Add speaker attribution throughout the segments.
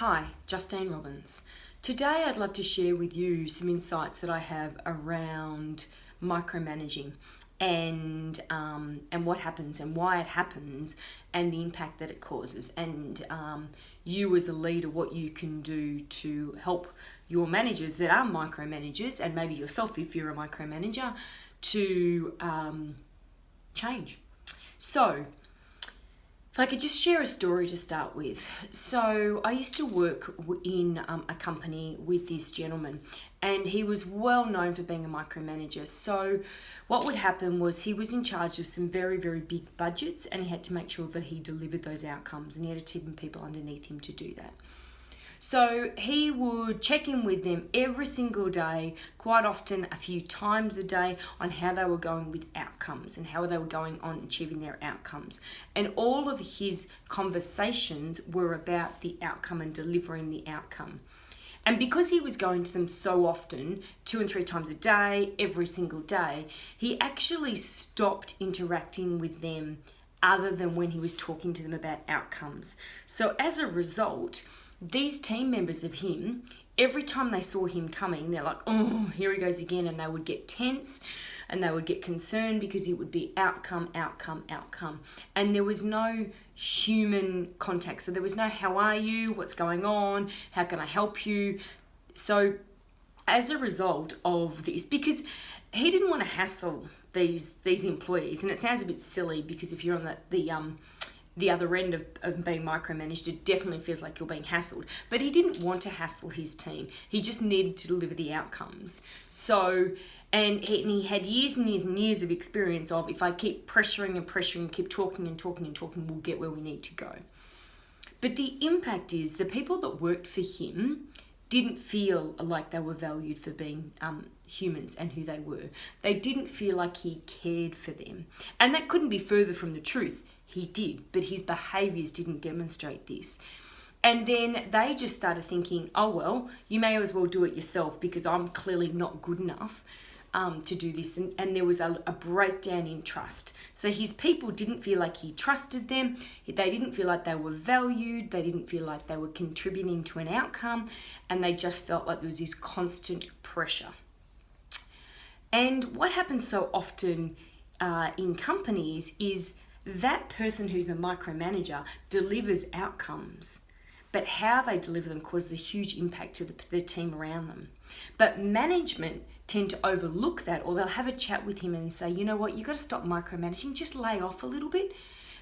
Speaker 1: Hi, Justine Robbins. Today I'd love to share with you some insights that I have around micromanaging and what happens and why it happens and the impact that it causes, and you as a leader, what you can do to help your managers that are micromanagers, and maybe yourself if you're a micromanager, to change. So if I could just share a story to start with. So I used to work in a company with this gentleman, and he was well known for being a micromanager. So what would happen was he was in charge of some very, very big budgets, and he had to make sure that he delivered those outcomes, and he had a team of people underneath him to do that. So he would check in with them every single day, quite often a few times a day, on how they were going with outcomes and how they were going on achieving their outcomes. And all of his conversations were about the outcome and delivering the outcome. And because he was going to them so often, 2 and 3 times a day, every single day, he actually stopped interacting with them other than when he was talking to them about outcomes. So as a result, these team members of him, every time they saw him coming, they're like, oh, here he goes again. And they would get tense and they would get concerned because it would be outcome, outcome, outcome. And there was no human contact. So there was no, how are you? What's going on? How can I help you? So as a result of this, because he didn't want to hassle these employees, and it sounds a bit silly because if you're on the other end of being micromanaged, it definitely feels like you're being hassled. But he didn't want to hassle his team. He just needed to deliver the outcomes. So, and he had years and years and years of experience of, if I keep pressuring and pressuring, keep talking and talking and talking, we'll get where we need to go. But the impact is the people that worked for him didn't feel like they were valued for being humans and who they were. They didn't feel like he cared for them. And that couldn't be further from the truth. He did, but his behaviours didn't demonstrate this. And then they just started thinking, oh, well, you may as well do it yourself because I'm clearly not good enough to do this. And there was a breakdown in trust. So his people didn't feel like he trusted them. They didn't feel like they were valued. They didn't feel like they were contributing to an outcome. And they just felt like there was this constant pressure. And what happens so often in companies is that person who's the micromanager delivers outcomes, but how they deliver them causes a huge impact to the team around them. But management tend to overlook that, or they'll have a chat with him and say, you know what, you've got to stop micromanaging, just lay off a little bit.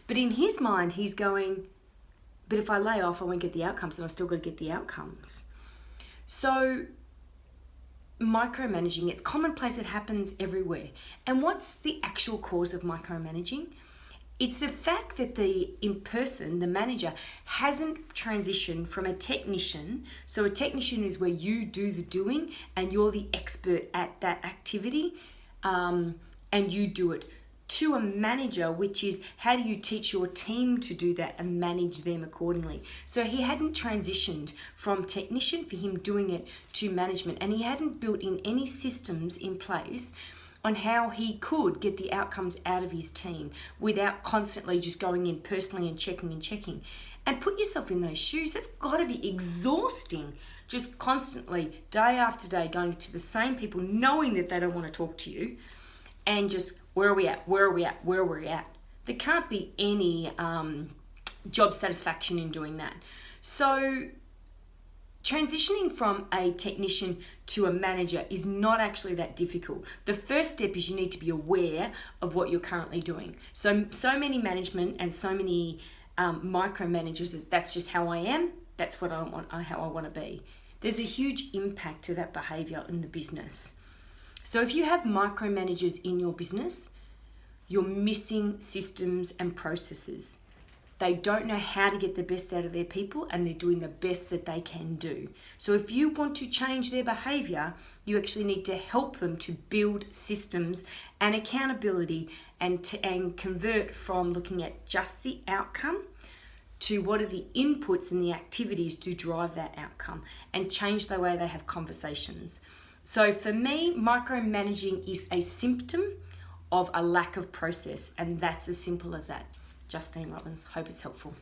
Speaker 1: But in his mind, he's going, but if I lay off, I won't get the outcomes, and I've still got to get the outcomes. So micromanaging, it's commonplace, it happens everywhere. And what's the actual cause of micromanaging? It's the fact that the manager, hasn't transitioned from a technician. So a technician is where you do the doing and you're the expert at that activity, and you do it, to a manager, which is how do you teach your team to do that and manage them accordingly. So he hadn't transitioned from technician, for him doing it, to management, and he hadn't built in any systems in place on how he could get the outcomes out of his team without constantly just going in personally and checking. And put yourself in those shoes. That's got to be exhausting, just constantly, day after day, going to the same people, knowing that they don't want to talk to you, and just, where are we at? There can't be any job satisfaction in doing that. So transitioning from a technician to a manager is not actually that difficult. The first step is you need to be aware of what you're currently doing. So many management and so many micromanagers is, that's just how I am. That's what how I want to be. There's a huge impact to that behavior in the business. So if you have micromanagers in your business, you're missing systems and processes. They don't know how to get the best out of their people, and they're doing the best that they can do. So if you want to change their behavior, you actually need to help them to build systems and accountability, and convert from looking at just the outcome to what are the inputs and the activities to drive that outcome, and change the way they have conversations. So for me, micromanaging is a symptom of a lack of process, and that's as simple as that. Justine Robbins. Hope it's helpful.